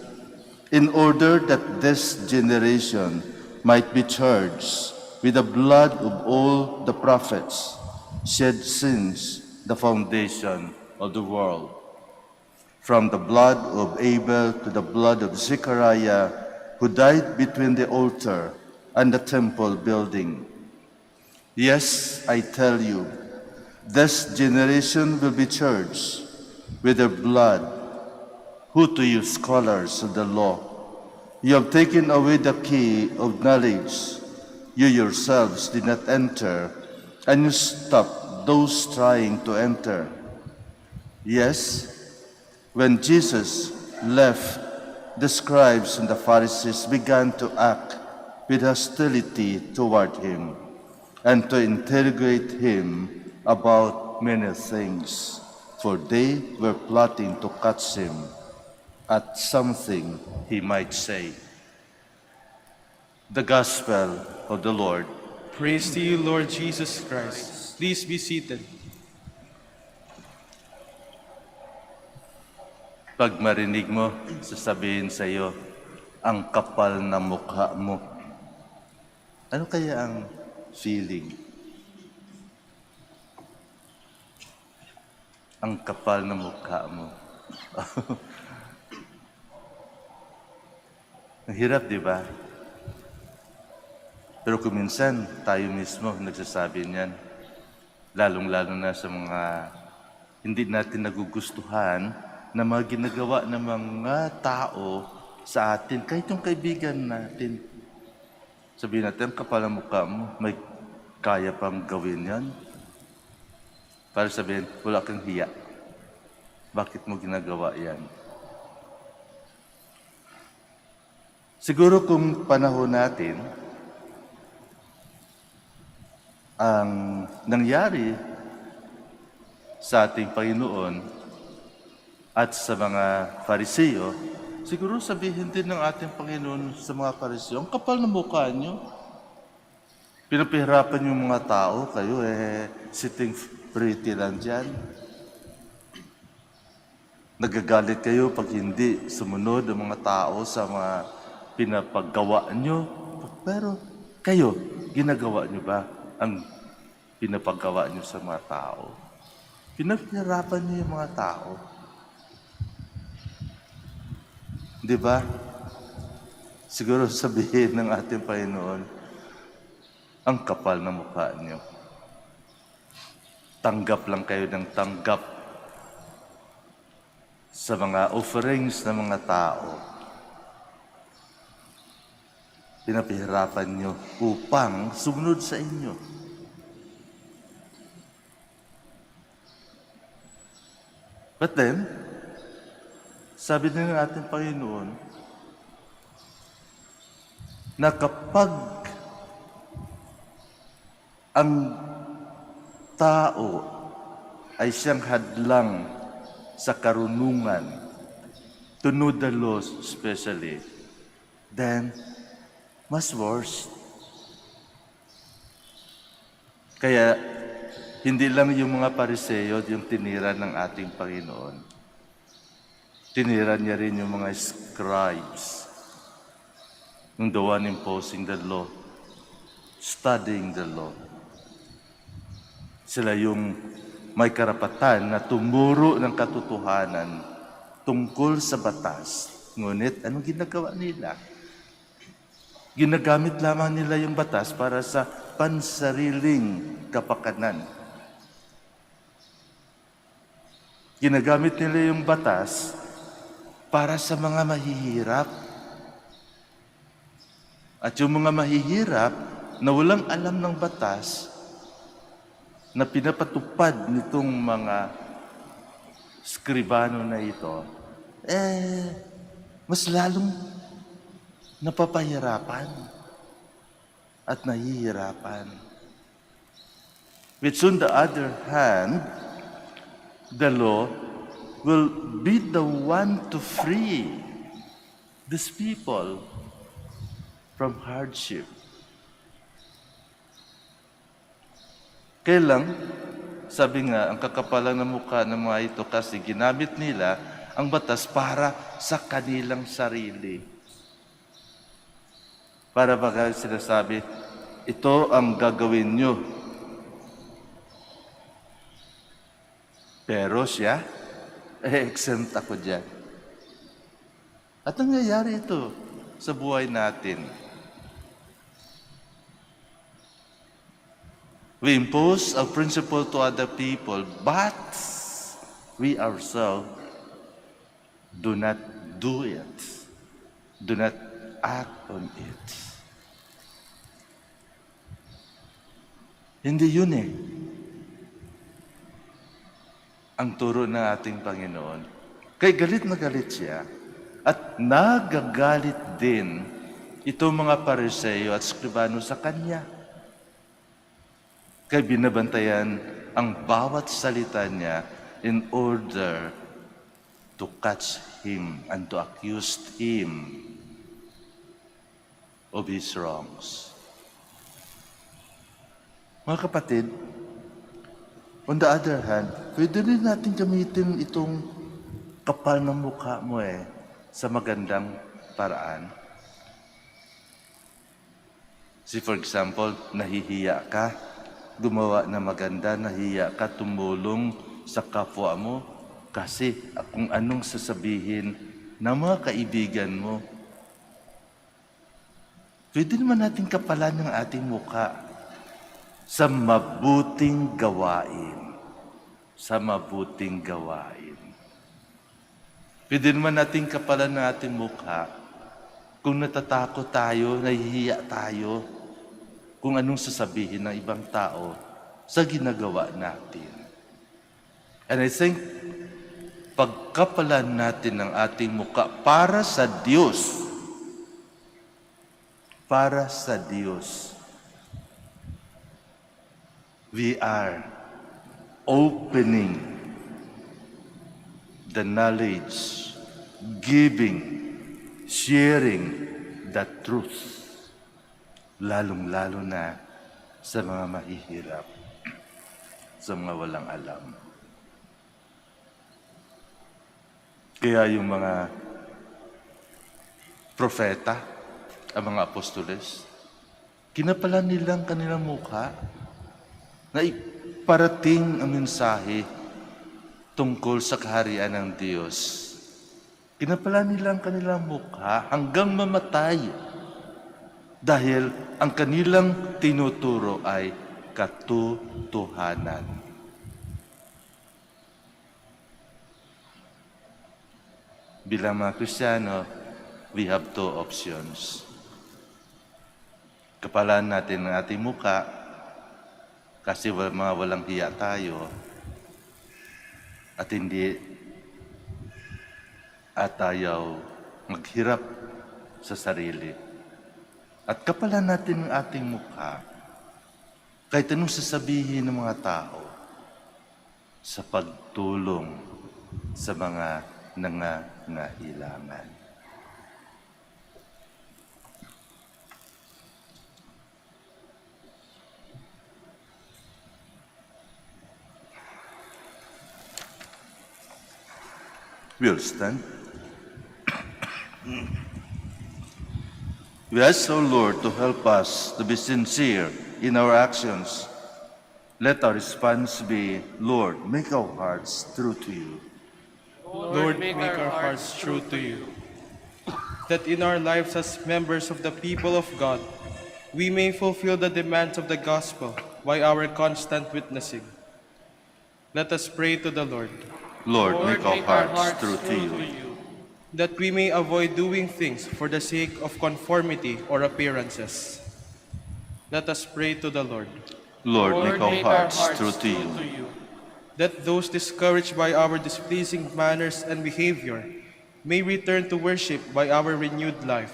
in order that this generation might be charged with the blood of all the prophets shed since the foundation of the world, from the blood of Abel to the blood of Zechariah, who died between the altar and the temple building. Yes, I tell you, this generation will be charged with their blood. Who to you, scholars of the law, you have taken away the key of knowledge. You yourselves did not enter, and you stopped those trying to enter. Yes, when Jesus left, the scribes and the Pharisees began to act with hostility toward him and to interrogate him about many things, for they were plotting to catch him at something he might say. The Gospel of the Lord. Praise to you, Lord Jesus Christ. Please be seated. Pag marinig mo, sasabihin sa iyo, ang kapal na mukha mo. Ano kaya ang feeling? Ang kapal na mukha mo. Ang hirap, di ba? Pero kung minsan, tayo mismo nagsasabi niyan, lalong-lalo na sa mga hindi natin nagugustuhan na mga ginagawa ng mga tao sa atin, kahit yung kaibigan natin. Sabihin natin, kapal ang mukha mo, may kaya pang gawin yan. Para sabihin, wala kang hiya. Bakit mo ginagawa yan? Siguro kung panahon natin, ang nangyari sa ating Panginoon at sa mga Fariseo, siguro sabihin din ng ating Panginoon sa mga Fariseo, ang kapal na mukha nyo. Pinapahirapan yung mga tao, kayo sitting pretty lang dyan. Nagagalit kayo pag hindi sumunod ang mga tao sa mga pinapagawa nyo. Pero kayo, ginagawa nyo ba ang pinapagawa nyo sa mga tao? Pinapahirapan nyo yung mga tao. Di ba? Siguro sabihin ng ating Panginoon, ang kapal na mukha niyo. Tanggap lang kayo ng tanggap sa mga offerings ng mga tao. Pinapahirapan niyo upang sumunod sa inyo. But then, sabi din ng ating Panginoon, na kapag ang tao ay siyang hadlang sa karunungan, to know the laws especially, then mas worse. Kaya, hindi lang yung mga Pariseo yung tinira ng ating Panginoon. Tinira niya rin yung mga scribes, yung the one imposing the law, studying the law. Sila yung may karapatan na tumuro ng katotohanan tungkol sa batas. Ngunit, anong ginagawa nila? Ginagamit lamang nila yung batas para sa pansariling kapakanan. Ginagamit nila yung batas para sa mga mahihirap. At yung mga mahihirap na walang alam ng batas, na pinapatupad nitong mga skribano na ito, mas lalong napapahirapan at nahihirapan. Which on the other hand, the law will be the one to free these people from hardship. Kaya lang, sabi nga, ang kakapalan ng mukha ng mga ito kasi ginamit nila ang batas para sa kanilang sarili. Para baga sinasabi, ito ang gagawin nyo. Pero siya, exempt ako dyan. At nangyayari ito sa buhay natin. We impose a principle to other people, but we ourselves do not do it. Do not act on it. Hindi yun ang turo ng ating Panginoon. Kaya galit na galit siya at nagagalit din itong mga Pariseo at Skribano sa Kanya. Kaya binabantayan ang bawat salita niya in order to catch him and to accuse him of his wrongs. Mga kapatid, on the other hand, pwede rin natin gamitin itong kapal ng mukha mo sa magandang paraan. See, for example, nahihiya ka, gumawa na maganda, nahiya ka, tumulong sa kapwa mo kasi kung anong sasabihin ng mga kaibigan mo. Pwede naman natin kapalan ng ating mukha sa mabuting gawain. Sa mabuting gawain. Pwede naman natin kapalan ng ating mukha kung natatakot tayo, nahihiya tayo, kung anong sasabihin ng ibang tao sa ginagawa natin. And I think, pagkapalan natin ng ating mukha para sa Diyos, we are opening the knowledge, giving, sharing the truth. Lalong-lalo na sa mga mahihirap, sa mga walang alam. Kaya yung mga propeta, ang mga apostoles, kinapalan nilang kanilang mukha na iparating ang mensahe tungkol sa kaharian ng Diyos. Kinapala nila ang kanilang mukha hanggang mamatay dahil ang kanilang tinuturo ay katotohanan. Bilang mga Kristiyano, we have two options. Kapalaan natin ang ating mukha kasi mga walang hiya tayo at hindi at ayaw maghirap sa sarili. At kapalan natin ang ating mukha kahit anong sasabihin ng mga tao sa pagtulong sa mga nangangailangan. We'll stand. We ask, O Lord, to help us to be sincere in our actions. Let our response be, Lord, make our hearts true to you. Lord, make our hearts true to you, that in our lives as members of the people of God, we may fulfill the demands of the gospel by our constant witnessing. Let us pray to the Lord, Lord, make our hearts true to you. that we may avoid doing things for the sake of conformity or appearances. Let us pray to the Lord, Lord, make our hearts true to you. that those discouraged by our displeasing manners and behavior may return to worship by our renewed life.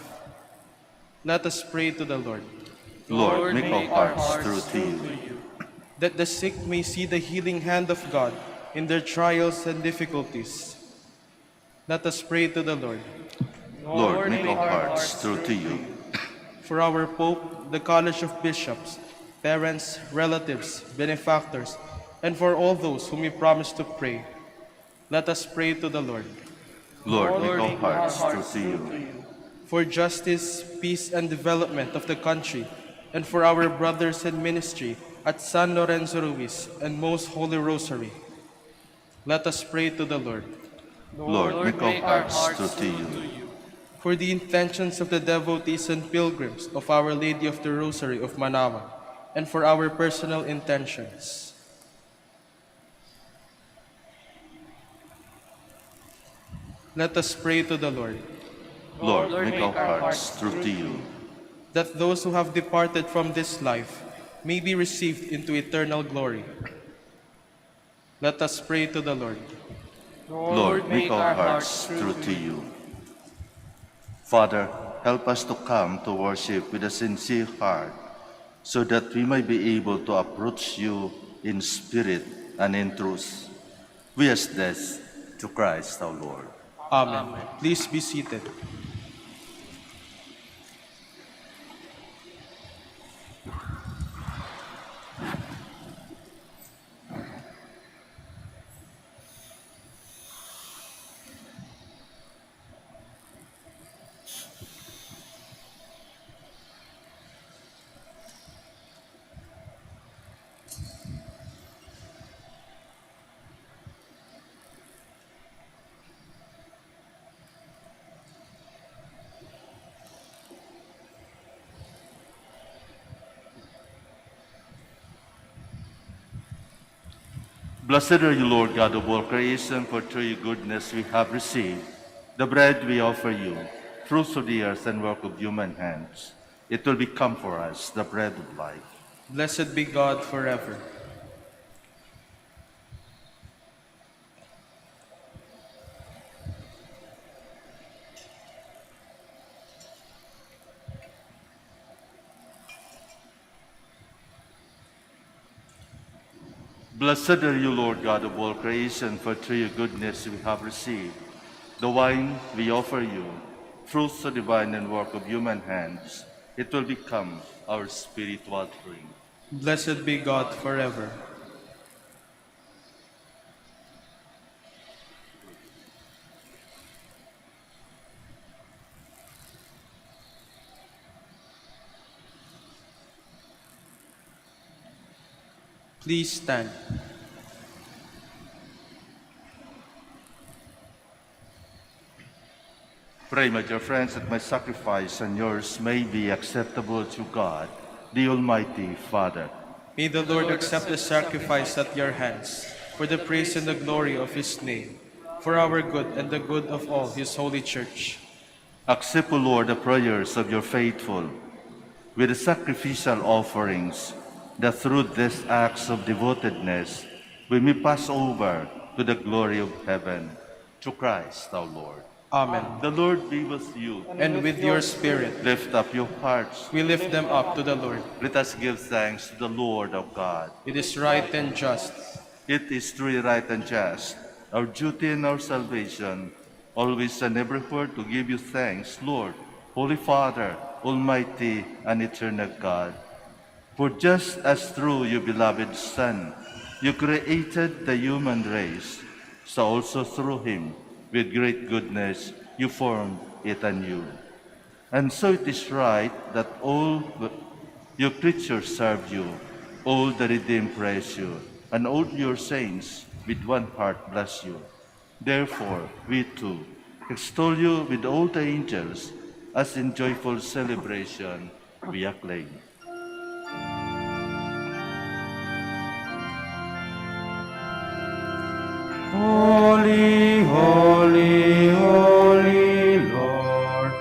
Let us pray to the Lord, Lord, make our hearts true to you. that the sick may see the healing hand of God in their trials and difficulties. Let us pray to the Lord, Lord, make our hearts true to you. for our Pope, the College of Bishops, parents, relatives, benefactors, and for all those whom we promise to pray. Let us pray to the Lord, Lord, make our hearts true to you. for justice, peace, and development of the country, and for our brothers in ministry at San Lorenzo Ruiz and Most Holy Rosary. Let us pray to the Lord, Lord, make our hearts true to you. for the intentions of the devotees and pilgrims of Our Lady of the Rosary of Manawa, and for our personal intentions. Let us pray to the Lord, Lord, make our hearts true to you. that those who have departed from this life may be received into eternal glory. Let us pray to the Lord, Lord, make our hearts true to you. Father, help us to come to worship with a sincere heart so that we may be able to approach you in spirit and in truth. We ask this to Christ our Lord. Amen. Please be seated. Blessed are you, Lord God of all creation, for through your goodness we have received the bread we offer you, fruits of the earth and work of human hands. It will become for us the bread of life. Blessed be God forever. Blessed are you, Lord God of all creation, for through your goodness we have received the wine we offer you, fruits of the vine and work of human hands. It will become our spiritual drink. Blessed be God forever. Please stand. Pray, my dear friends, that my sacrifice and yours may be acceptable to God, the Almighty Father. May the Lord accept the sacrifice at your hands, for the praise and the glory of his name, for our good and the good of all his holy church. Accept, O Lord, the prayers of your faithful, with the sacrificial offerings, that through these acts of devotedness we may pass over to the glory of heaven. Through Christ our Lord. Amen. The Lord be with you. And with your spirit, Lift up your hearts. we lift them up to the Lord. Let us give thanks to the Lord our God. It is right and just. It is truly right and just, our duty and our salvation, always and everywhere to give you thanks, Lord, Holy Father, Almighty and eternal God. For just as through your beloved Son, you created the human race, so also through him, with great goodness, you formed it anew. And so it is right that all your creatures serve you, all the redeemed praise you, and all your saints with one heart bless you. Therefore, we too extol you with all the angels, as in joyful celebration we acclaim. Holy, holy, holy Lord,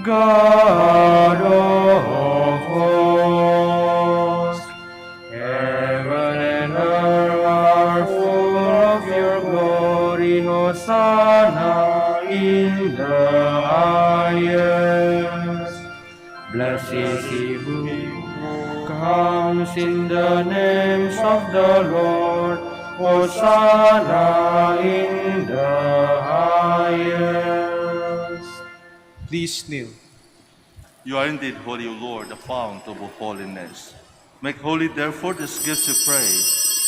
God of hosts, heaven and earth are full of your glory. Hosanna in the highest. Blessed is he who comes in the names of the Lord. Hosanna in the highest. Please kneel. You are indeed holy, O Lord, the fount of all holiness. Make holy, therefore, these gifts, we pray,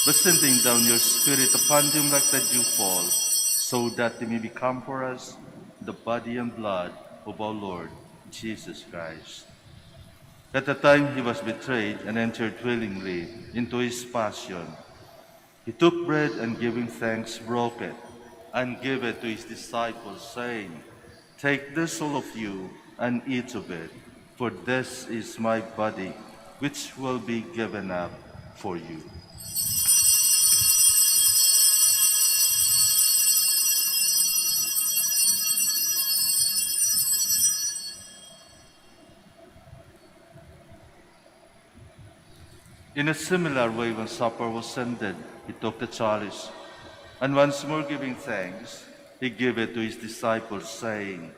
by sending down your Spirit upon them like the dewfall, so that they may become for us the body and blood of our Lord Jesus Christ. At the time he was betrayed and entered willingly into his passion, he took bread and giving thanks broke it and gave it to his disciples, saying, "Take this, all of you, and eat of it, for this is my body, which will be given up for you." In a similar way, when supper was ended, he took the chalice, and once more giving thanks, he gave it to his disciples, saying,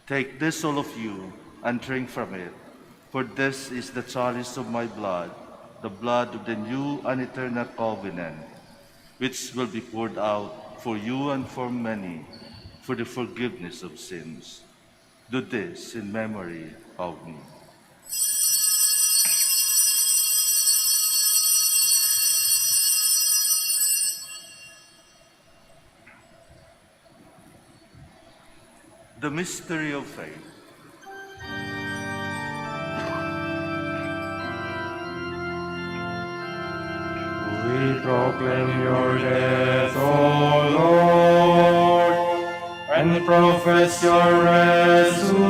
"Take this, all of you, and drink from it, for this is the chalice of my blood, the blood of the new and eternal covenant, which will be poured out for you and for many for the forgiveness of sins. Do this in memory of me." The mystery of faith. We proclaim your death, O Lord, and profess your resurrection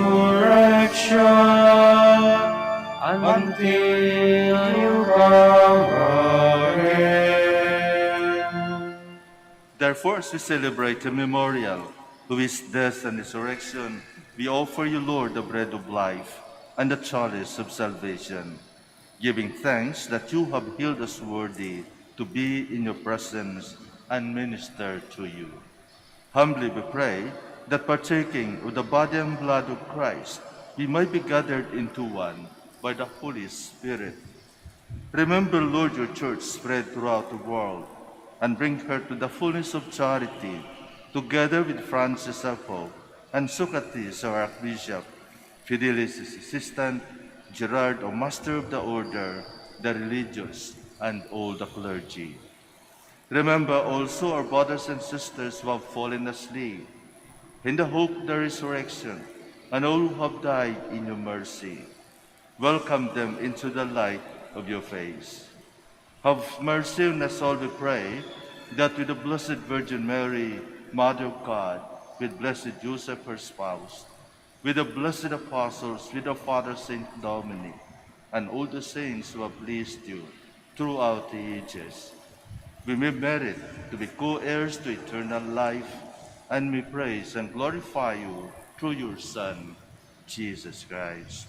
until you come again. Therefore, as we celebrate the memorial to his death and resurrection, we offer you, Lord, the bread of life and the chalice of salvation, giving thanks that you have healed us worthy to be in your presence and minister to you. Humbly we pray that partaking of the body and blood of Christ, we might be gathered into one by the Holy Spirit. Remember, Lord, your church spread throughout the world, and bring her to the fullness of charity, together with Francis our Pope, and Socrates our Archbishop, Fidelis his assistant, Gerard our Master of the Order, the religious, and all the clergy. Remember also our brothers and sisters who have fallen asleep, in the hope of the resurrection, and all who have died in your mercy. Welcome them into the light of your face. Have mercy on us all, we pray, that with the Blessed Virgin Mary, Mother of God, with blessed Joseph, her spouse, with the blessed apostles, with the Father Saint Dominic, and all the saints who have pleased you throughout the ages. We may merit to be co-heirs to eternal life, and may praise and glorify you through your Son, Jesus Christ.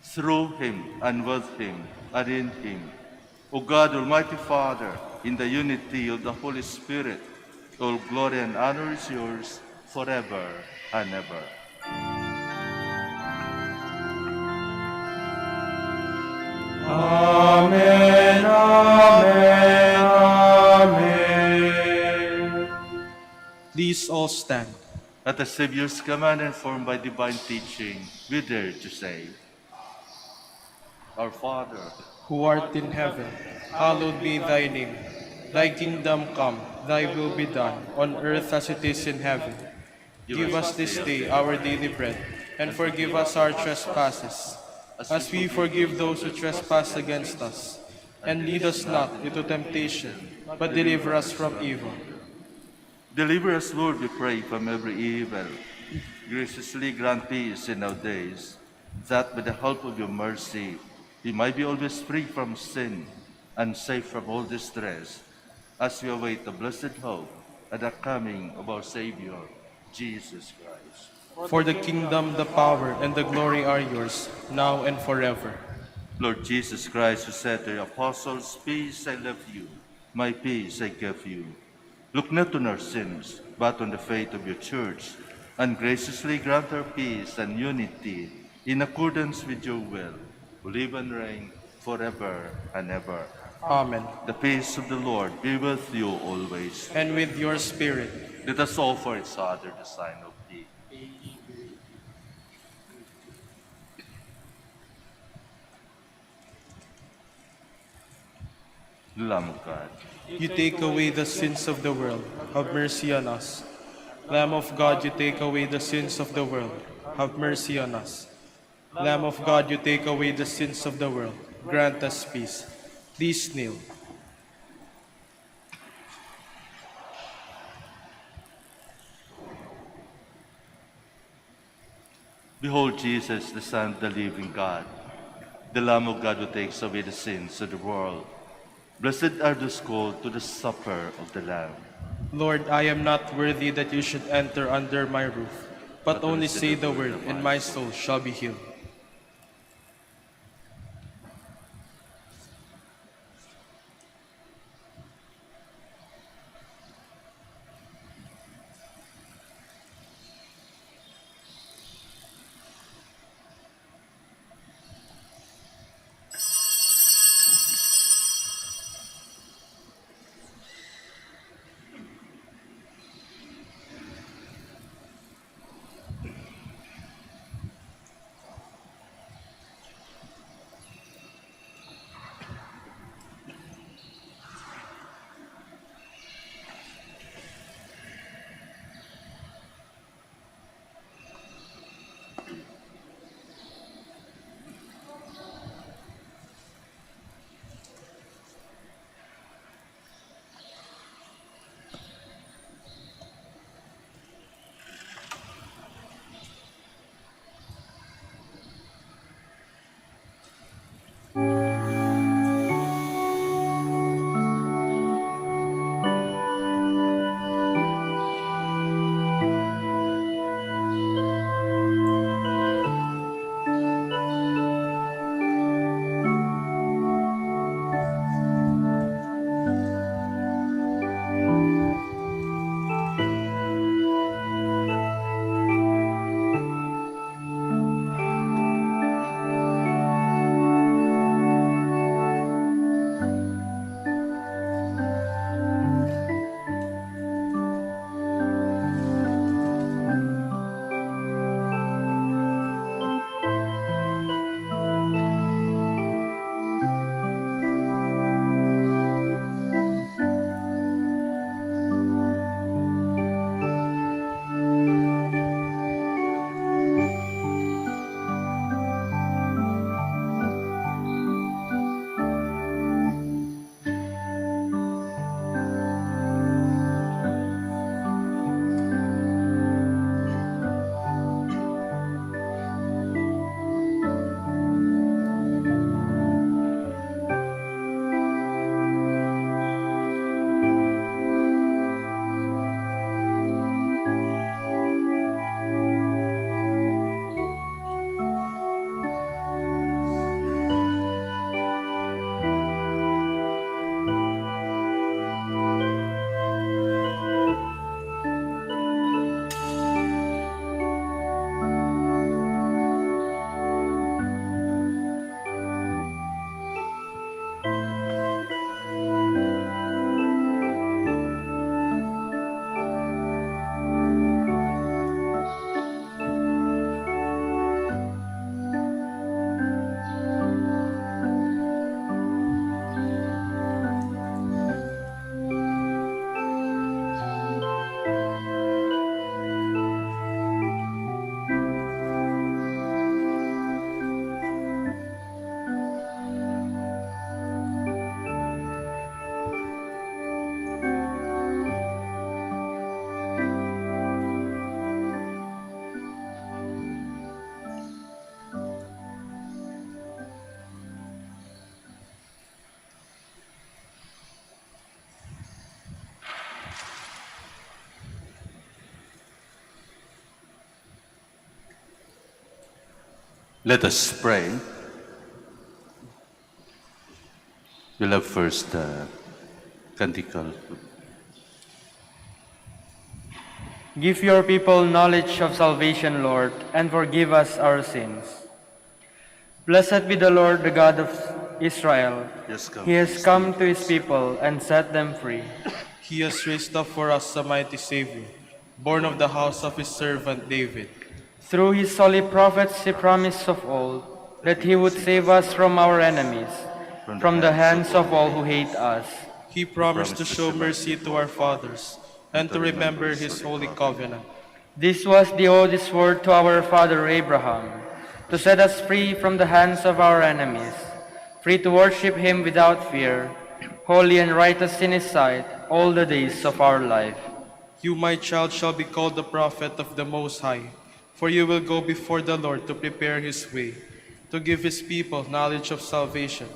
Through him, and with him, and in him, O God, Almighty Father, in the unity of the Holy Spirit, all glory and honor is yours forever and ever. Amen, amen, amen. Please all stand. At the Savior's command and formed by divine teaching, we dare to say, Our Father, Who art in heaven, hallowed be thy name. Thy kingdom come, thy will be done, on earth as it is in heaven. Give us this day our daily bread, and forgive us our trespasses, as we forgive those who trespass against us. And lead us not into temptation, but deliver us from evil. deliver us, Lord, we pray, from every evil. Graciously grant peace in our days, that by the help of your mercy, we might be always free from sin and safe from all distress, as we await the blessed hope and the coming of our Savior, Jesus Christ. For the kingdom, the power, and the glory are yours, now and forever. Lord Jesus Christ, who said to your apostles, Peace I leave you, my peace I give you. Look not on our sins, but on the faith of your church, and graciously grant her peace and unity in accordance with your will, who live and reign forever and ever. Amen. The peace of the Lord be with you always. And with your spirit. Let us offer each other the sign of peace. Lamb of God, You take away the sins of the world. Have mercy on us. Lamb of God, you take away the sins of the world. Have mercy on us. Lamb of God, you take away the sins of the world. Grant us peace. Please kneel. behold Jesus, the Son of the living God, the Lamb of God who takes away the sins of the world. Blessed are those called to the supper of the Lamb. Lord, I am not worthy that you should enter under my roof, but only say the word, and my soul shall be healed. Let us pray. We'll have first the canticle. Give your people knowledge of salvation, Lord, and forgive us our sins. Blessed be the Lord, the God of Israel. He has come to his people and set them free. He has raised up for us a mighty Savior, born of the house of his servant David. Through his holy prophets he promised of old that he would save us from our enemies, from the hands of all who hate us. He promised to show mercy to our fathers and to remember his holy covenant. This was the oath he swore to our father Abraham, to set us free from the hands of our enemies, free to worship him without fear, holy and righteous in his sight all the days of our life. You, my child, shall be called the prophet of the Most High, for you will go before the Lord to prepare his way, to give his people knowledge of salvation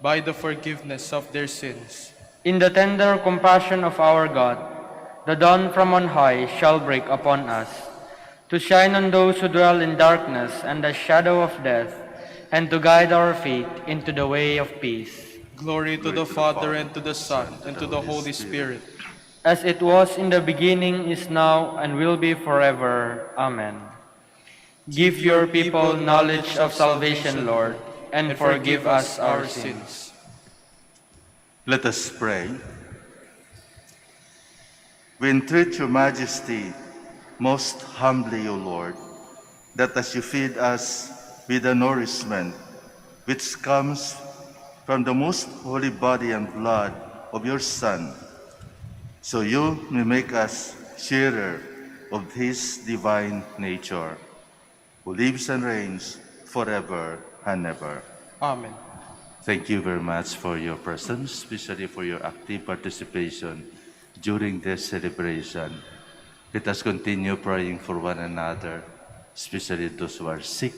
by the forgiveness of their sins. In the tender compassion of our God, the dawn from on high shall break upon us, to shine on those who dwell in darkness and the shadow of death, and to guide our feet into the way of peace. Glory to the Father, and to the Son, and to the Holy Spirit. As it was in the beginning, is now, and will be forever. Amen. Give your people knowledge of salvation, Lord, and forgive us our sins. Let us pray. We entreat your majesty most humbly, O Lord, that as you feed us with the nourishment which comes from the most holy body and blood of your Son, so you may make us sharer of his divine nature, who lives and reigns forever and ever. Amen. Thank you very much for your presence, especially for your active participation during this celebration. Let us continue praying for one another, especially those who are sick,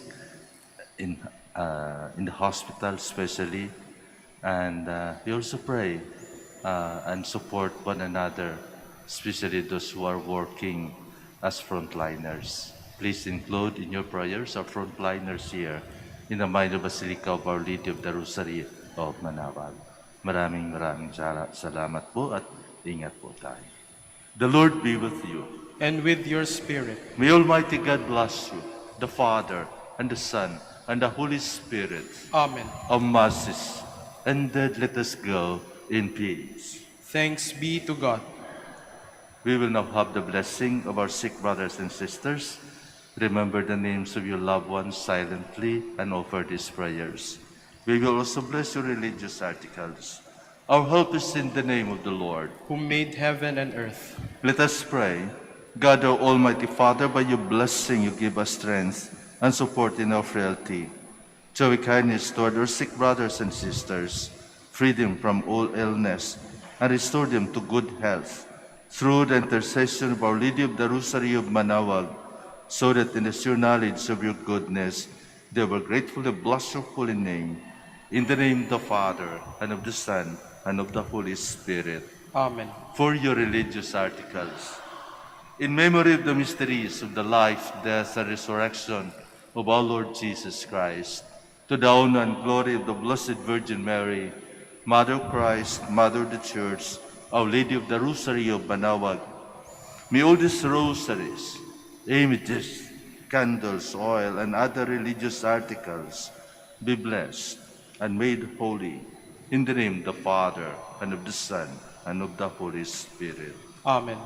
in the hospital especially. And we also pray and support one another, especially those who are working as frontliners. Please include in your prayers our frontliners here in the minor Basilica of Our Lady of the Rosary of Manaoag. Maraming salamat po at ingat po tayo. The Lord be with you. And with your spirit. May Almighty God bless you, the Father, and the Son, and the Holy Spirit. Amen. Of masses, and then let us go in peace. Thanks be to God. We will now have the blessing of our sick brothers and sisters. Remember the names of your loved ones silently and offer these prayers. We will also bless your religious articles. Our help is in the name of the Lord, who made heaven and earth. Let us pray. God, our Almighty Father, by your blessing you give us strength and support in our frailty. Show kindness toward our sick brothers and sisters, free them from all illness, and restore them to good health, through the intercession of Our Lady of the Rosary of Manaoag, so that in the sure knowledge of your goodness, they will gratefully bless your holy name. In the name of the Father, and of the Son, and of the Holy Spirit. Amen. For your religious articles. In memory of the mysteries of the life, death, and resurrection of our Lord Jesus Christ, to the honor and glory of the Blessed Virgin Mary, Mother of Christ, Mother of the Church, Our Lady of the Rosary of Manaoag, may all these rosaries, images, candles, oil, and other religious articles be blessed and made holy in the name of the Father, and of the Son, and of the Holy Spirit. Amen.